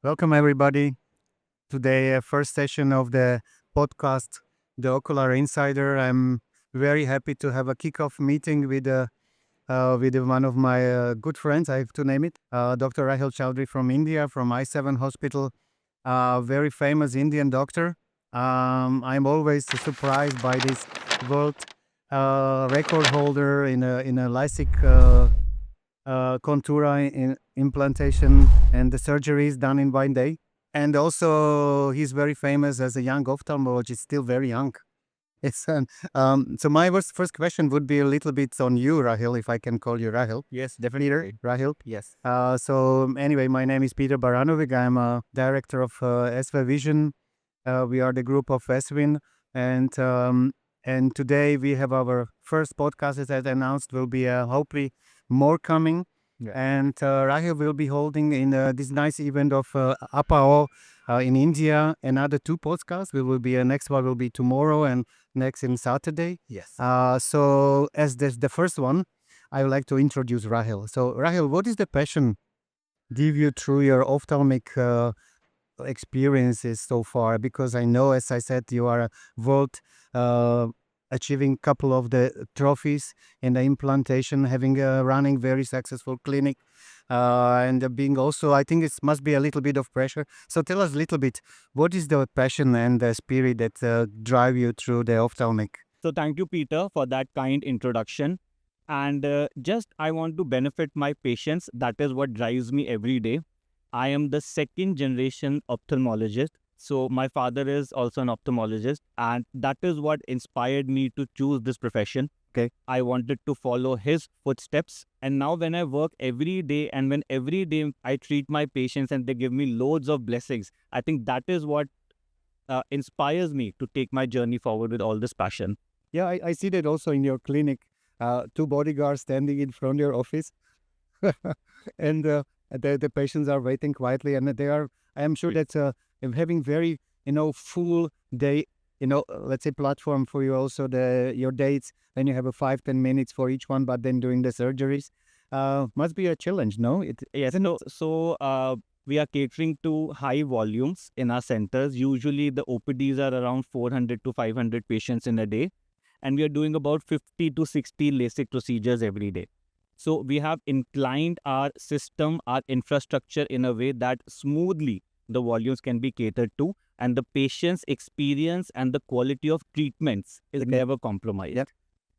Welcome, everybody. Today, first session of the podcast, The Ocular Insider. I'm very happy to have a kickoff meeting with one of my good friends. I have to name it, Dr. Rahil Chaudhary from India, from Eye7 Hospital, very famous Indian doctor. I'm always surprised by this world record holder in a LASIK contour implantation and the surgeries done in 1 day. And also, he's very famous as a young ophthalmologist, still very young. So my first question would be a little bit on you, Rahil, if I can call you Rahil. Yes, Peter, definitely. Rahil. Yes. So anyway, my name is Peter Baranovic. I'm a director of SV Vision. We are the group of SWIN, and today we have our first podcast, as I announced, will be hopefully more coming. Yeah. And Rahil will be holding in this nice event of APAO in India another two podcasts. We will be next one will be tomorrow and next in Saturday. Yes. So as the first one, I would like to introduce Rahil. So Rahil, what is the passion give you through your ophthalmic experiences so far? Because I know, as I said, you are a world achieving couple of the trophies in the implantation, having a running very successful clinic, and being also, I think it must be a little bit of pressure. So tell us a little bit, what is the passion and the spirit that drive you through the ophthalmic? So thank you, Peter, for that kind introduction. And just I want to benefit my patients. That is what drives me every day. I am the second generation ophthalmologist. So my father is also an ophthalmologist, and that is what inspired me to choose this profession. Okay. I wanted to follow his footsteps. And now when I work every day and when every day I treat my patients and they give me loads of blessings, I think that is what inspires me to take my journey forward with all this passion. Yeah, I see that also in your clinic, two bodyguards standing in front of your office, and the patients are waiting quietly, and they are. I am sure that having very full day, let's say platform for you also your dates. Then you have a 5-10 minutes for each one, but then doing the surgeries must be a challenge. No, Yes, we are catering to high volumes in our centers. Usually the OPDs are around 400 to 500 patients in a day, and we are doing about 50 to 60 LASIK procedures every day. So we have inclined our system, our infrastructure in a way that smoothly the volumes can be catered to, and the patient's experience and the quality of treatments is never compromised. Yep.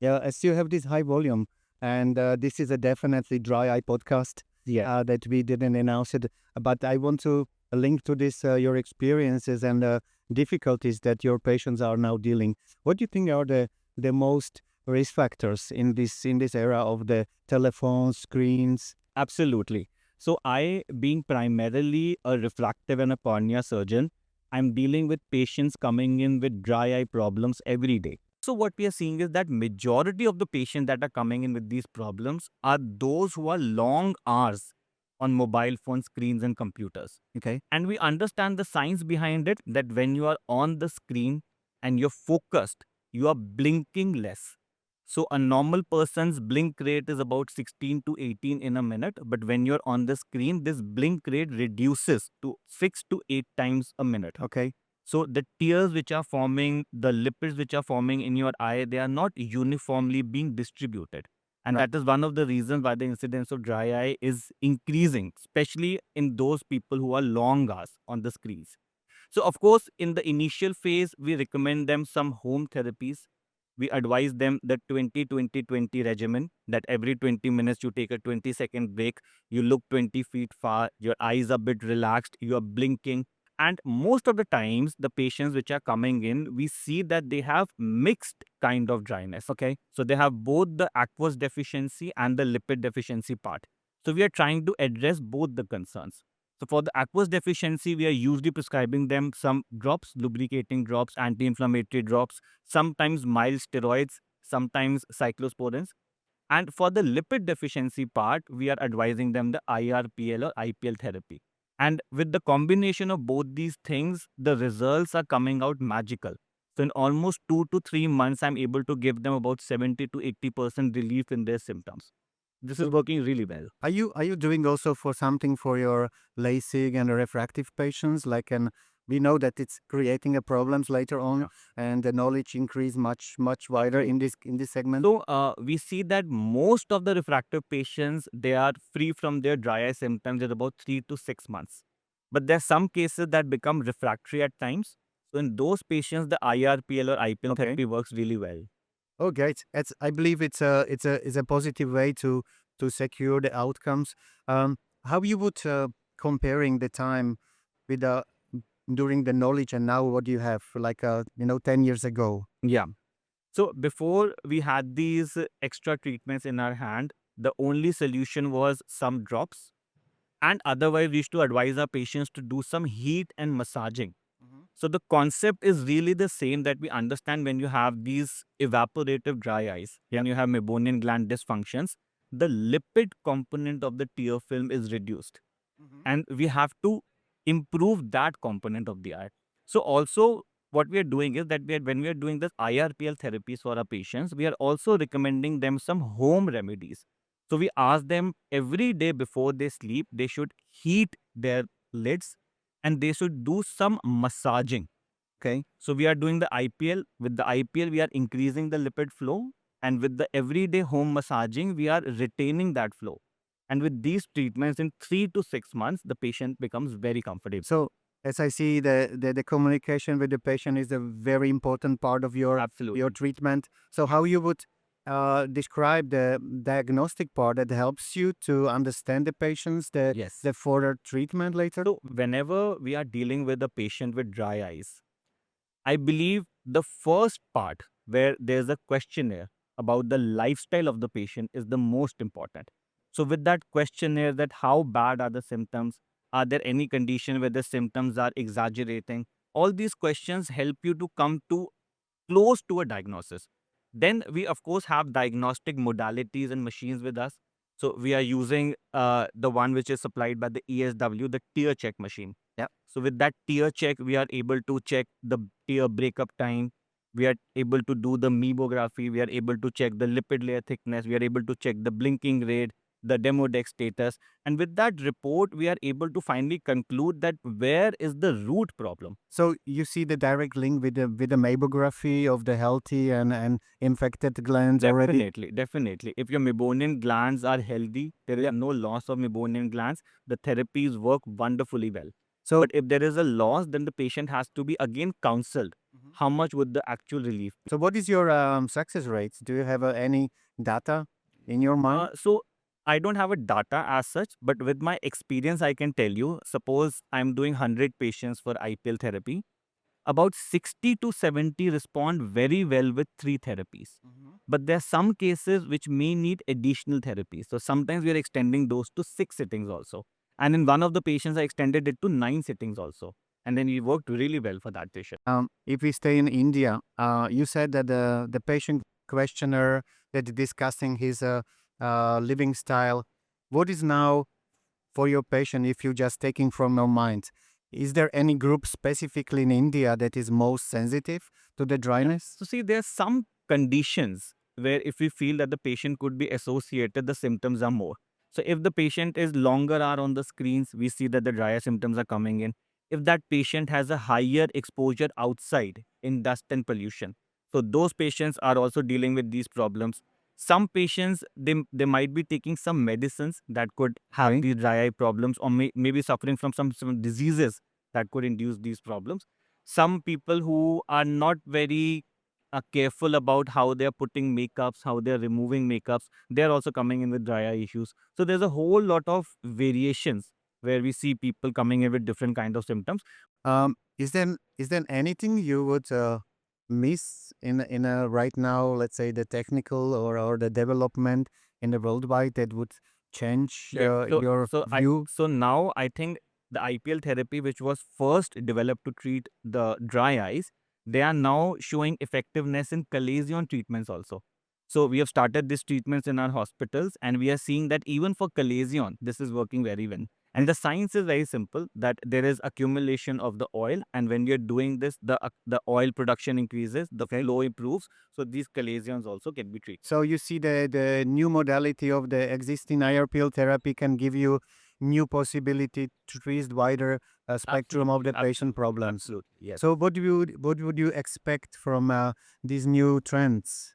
Yeah, as you have this high volume, and this is a definitely dry eye podcast. Yeah. That we didn't announce it, but I want to link to this your experiences and difficulties that your patients are now dealing. What do you think are the most risk factors in this era of the telephone screens? Absolutely. So I, being primarily a refractive and a cornea surgeon, I'm dealing with patients coming in with dry eye problems every day. So what we are seeing is that majority of the patients that are coming in with these problems are those who are long hours on mobile phone screens and computers. Okay. And we understand the science behind it, that when you are on the screen and you're focused, you are blinking less. So a normal person's blink rate is about 16 to 18 in a minute. But when you're on the screen, this blink rate reduces to 6 to 8 times a minute. Okay. So the tears which are forming, the lipids which are forming in your eye, they are not uniformly being distributed. And Right. that is one of the reasons why the incidence of dry eye is increasing, especially in those people who are long hours on the screens. So, of course, in the initial phase, we recommend them some home therapies. We advise them the 20-20-20 regimen, that every 20 minutes you take a 20-second break, you look 20 feet far, your eyes are a bit relaxed, you are blinking. And most of the times, the patients which are coming in, we see that they have mixed kind of dryness. Okay. So they have both the aqueous deficiency and the lipid deficiency part. So we are trying to address both the concerns. So for the aqueous deficiency, we are usually prescribing them some drops, lubricating drops, anti-inflammatory drops, sometimes mild steroids, sometimes cyclosporins. And for the lipid deficiency part, we are advising them the IRPL or IPL therapy. And with the combination of both these things, the results are coming out magical. So in almost 2 to 3 months, I'm able to give them about 70 to 80% relief in their symptoms. This is working really well. Are you doing also for something for your LASIK and refractive patients? Like, we know that it's creating a problems later on, Yeah. and the knowledge increase much wider in this segment. So we see that most of the refractive patients, they are free from their dry eye symptoms in about 3 to 6 months. But there are some cases that become refractory at times. So in those patients, the IRPL or IPL Okay. therapy works really well. Oh, great! I believe it's a positive way to secure the outcomes. How you would comparing the time with the during the knowledge and now what you have like 10 years ago. Yeah. So before we had these extra treatments in our hand, the only solution was some drops. And otherwise, we used to advise our patients to do some heat and massaging. So the concept is really the same, that we understand when you have these evaporative dry eyes, when you have meibomian gland dysfunctions, the lipid component of the tear film is reduced, and we have to improve that component of the eye. So also what we are doing is that when we are doing this IRPL therapies for our patients, we are also recommending them some home remedies. So we ask them every day before they sleep, they should heat their lids and they should do some massaging. Okay. So we are doing the IPL. With the IPL, we are increasing the lipid flow. And with the everyday home massaging, we are retaining that flow. And with these treatments, in 3 to 6 months, the patient becomes very comfortable. So as I see, the communication with the patient is a very important part of your Absolutely. treatment. So how you would describe the diagnostic part that helps you to understand the patients, Yes. the further treatment later? So whenever we are dealing with a patient with dry eyes, I believe the first part where there's a questionnaire about the lifestyle of the patient is the most important. So with that questionnaire, that how bad are the symptoms? Are there any condition where the symptoms are exaggerating? All these questions help you to come to close to a diagnosis. Then we, of course, have diagnostic modalities and machines with us. So we are using the one which is supplied by the ESW, the tear check machine. Yeah. So with that tear check, we are able to check the tear breakup time. We are able to do the meibography. We are able to check the lipid layer thickness. We are able to check the blinking rate, the demodex status. And with that report, we are able to finally conclude that where is the root problem. So you see the direct link with the mammography of the healthy and infected glands already. Definitely, definitely. If your meibomian glands are healthy, there is no loss of meibomian glands, the therapies work wonderfully well. So But if there is a loss, then the patient has to be again counseled. How much would the actual relief be? so what is your success rates? Do you have any data in your mind? So I don't have a data as such, but with my experience, I can tell you, suppose I'm doing 100 patients for IPL therapy, about 60 to 70 respond very well with 3 therapies. But there are some cases which may need additional therapies. So sometimes we are extending those to 6 sittings also. And in one of the patients, I extended it to 9 sittings also. And then we worked really well for that patient. If we stay in India, you said that the patient questionnaire that discussing his living style. What is now for your patient if you just taking from your mind? Is there any group specifically in India that is most sensitive to the dryness? So see, there are some conditions where if we feel that the patient could be associated, the symptoms are more. So if the patient is longer hour on the screens, we see that the drier symptoms are coming in. If that patient has a higher exposure outside in dust and pollution, so those patients are also dealing with these problems. Some patients, they might be taking some medicines that could have Right. these dry eye problems, or maybe suffering from some diseases that could induce these problems. Some people who are not very careful about how they're putting makeups, how they're removing makeups, they're also coming in with dry eye issues. So there's a whole lot of variations where we see people coming in with different kind of symptoms. Is there anything you would miss in a right now? Let's say the technical or the development in the worldwide that would change your view. So now I think the IPL therapy, which was first developed to treat the dry eyes, they are now showing effectiveness in chalazion treatments also. So we have started these treatments in our hospitals, and we are seeing that even for chalazion, this is working very well. And the science is very simple, that there is accumulation of the oil, and when you're doing this, the oil production increases, the flow improves, so these lesions also can be treated. So you see the new modality of the existing IRPL therapy can give you new possibility to treat wider spectrum of the patient problems. Absolutely, yes. So what would you expect from these new trends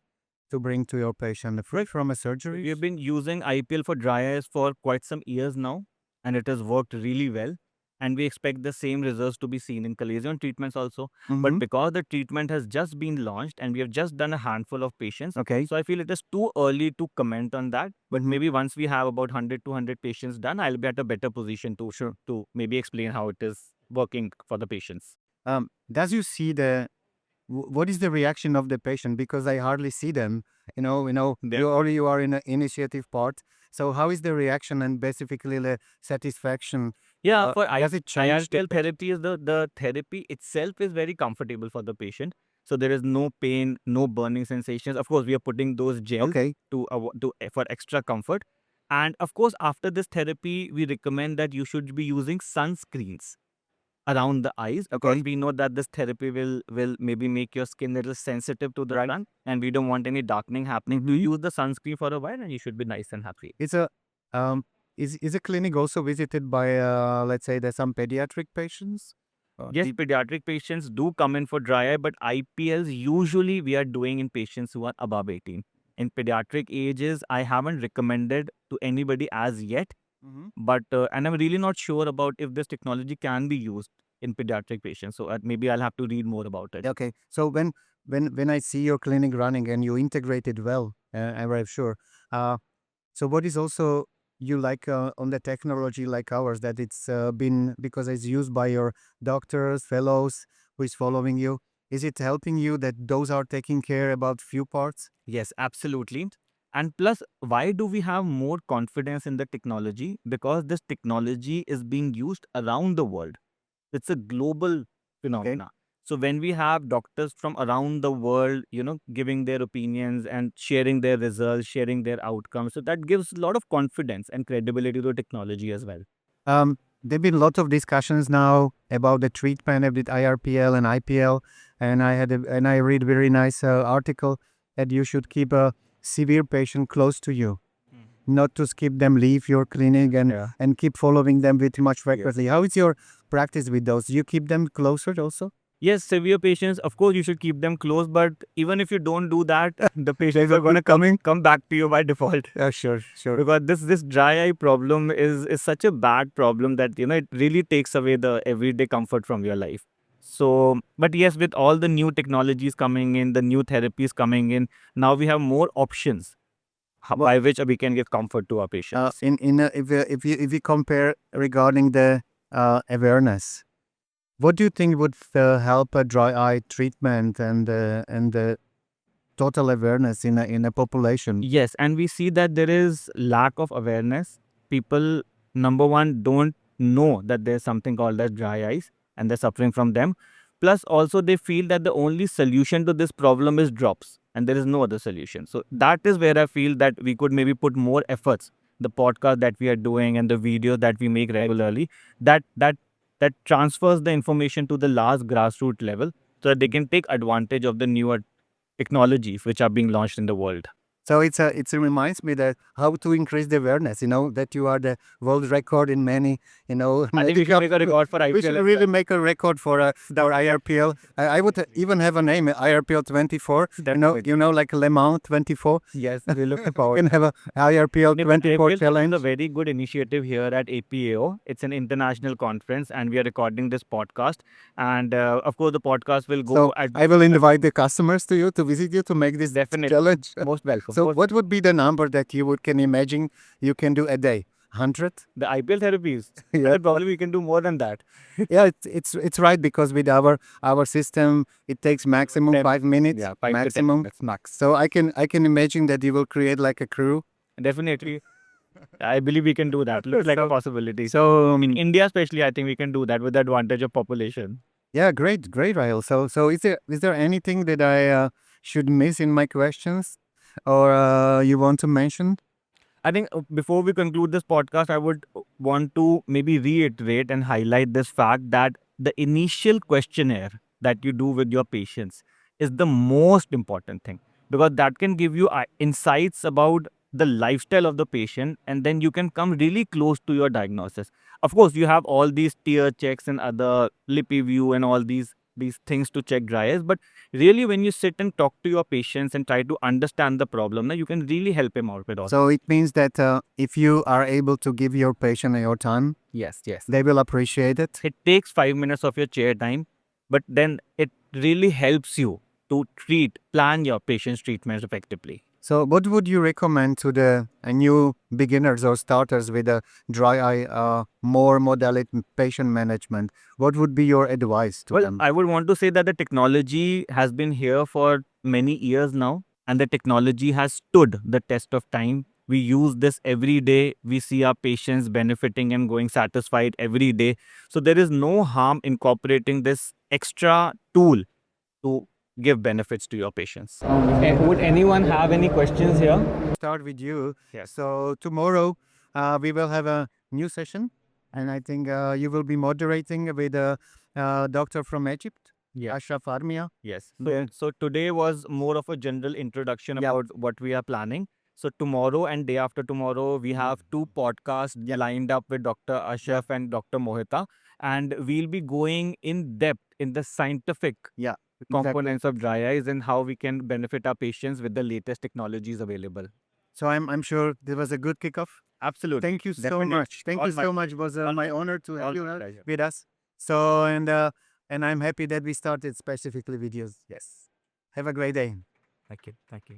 to bring to your patient? Free from a surgery? We have been using IPL for dry eyes for quite some years now, and it has worked really well. And we expect the same results to be seen in lesion treatments also. But because the treatment has just been launched and we have just done a handful of patients, Okay. so I feel it is too early to comment on that. But Mhm. maybe once we have about 100, 200 patients done, I'll be at a better position to maybe explain how it is working for the patients. Does you see what is the reaction of the patient? Because I hardly see them. Yeah. You are in the initiative part. So how is the reaction and specifically the satisfaction? Yeah, for Does it change the IRPL therapy is the therapy itself is very comfortable for the patient. So there is no pain, no burning sensations. Of course, we are putting those gels Okay. for extra comfort. And of course, after this therapy, we recommend that you should be using sunscreens around the eyes. Because Okay. we know that this therapy will maybe make your skin a little sensitive to the sun, and we don't want any darkening happening. You use the sunscreen for a while, and you should be nice and happy. It's a um is a clinic also visited by let's say there's some pediatric patients? Yes, pediatric patients do come in for dry eye, but IPLs usually we are doing in patients who are above 18. In pediatric ages, I haven't recommended to anybody as yet, Mhm. but and I'm really not sure about if this technology can be used in pediatric patients. So maybe I'll have to read more about it. Okay. So when I see your clinic running and you integrate it well, I'm very sure. So what is also you like on the technology like ours that it's been because it's used by your doctors, fellows who is following you. Is it helping you that those are taking care about few parts? Yes, absolutely. And plus, why do we have more confidence in the technology? Because this technology is being used around the world. It's a global phenomena. So when we have doctors from around the world, giving their opinions and sharing their results, sharing their outcomes, so that gives a lot of confidence and credibility to technology as well. There've been a lot of discussions now about the treatment with IRPL and IPL, and I read very nice article that you should keep a severe patient close to you, not to skip them, leave your clinic, and keep following them with much frequency. How is your practice with those? Do you keep them closer also? Yes, severe patients, of course, you should keep them close, but even if you don't do that, the patients are going to come back to you by default. Sure. Because this dry eye problem is such a bad problem that it really takes away the everyday comfort from your life. So, but yes, with all the new technologies coming in, the new therapies coming in, now we have more options by which we can give comfort to our patients. If you compare regarding the awareness, what do you think would help a dry eye treatment and the total awareness in a population? Yes, and we see that there is lack of awareness. People, number one, don't know that there's something called as dry eyes and they're suffering from them. Plus, also, they feel that the only solution to this problem is drops and there is no other solution. So, that is where I feel that we could maybe put more efforts. The podcast that we are doing and the videos that we make regularly, that transfers the information to the last grassroots level so that they can take advantage of the newer technologies which are being launched in the world. So it reminds me that how to increase the awareness. That you are the world record in many. I think we should make a record for IPL. We should really make a record for IRPL. I would even have a name, IRPL 24. Like Le Mans 24. Yes, we look We forward. can have a IRPL 24 IPL is challenge. a very good initiative here at APAO. It's an international conference, and we are recording this podcast. And of course, the podcast will go So at I will invite the customers to you to visit you to make this Definitely. challenge. most welcome. So what would be the number that you can imagine you can do a day? 100? The IPL therapies, Yeah. probably we can do more than that. Yeah, it's right because with our system it takes maximum 5 minutes. Yeah, 5 to 10 maximum. minutes max. So I can imagine that you will create like a crew. Definitely. I believe we can do that. Looks like a possibility. So In India, especially, I think we can do that with the advantage of population. yeah, great, Rahil. So is there anything that I should miss in my questions, or you want to mention? I think before we conclude this podcast, I would want to maybe reiterate and highlight this fact that the initial questionnaire that you do with your patients is the most important thing, because that can give you insights about the lifestyle of the patient, and then you can come really close to your diagnosis. Of course, you have all these tear checks and other lippy view and all these things to check dry eyes, but really when you sit and talk to your patients and try to understand the problem, now you can really help him out with all. So it means that if you are able to give your patient your time, Yes, yes. they will appreciate it. It takes 5 minutes of your chair time, but then it really helps you to plan your patient's treatment effectively. So what would you recommend to the new beginners or starters with a dry eye, more modality patient management? What would be your advice to Well, them? I would want to say that the technology has been here for many years now, and the technology has stood the test of time. We use this every day. We see our patients benefiting and going satisfied every day. So there is no harm incorporating this extra tool to give benefits to your patients. Would anyone have any questions here? Start with you. Yes. So tomorrow we will have a new session, and I think you will be moderating with a doctor from Egypt, Yeah. Ashraf Armia. Yes. So today was more of a general introduction Yeah. about what we are planning. So tomorrow and day after tomorrow, we have two podcasts lined up with Dr. Ashraf and Dr. Mohita, and we'll be going in depth in the scientific Yeah, components of dry eyes and how we can benefit our patients with the latest technologies available. So I'm sure there was a good kickoff. Absolutely. Thank you so Definitely. much. Thank All you my- so much. It was all my my- honor to have all you my pleasure. with us. So and I'm happy that we started specifically with you. Yes. Have a great day. Thank you. Thank you.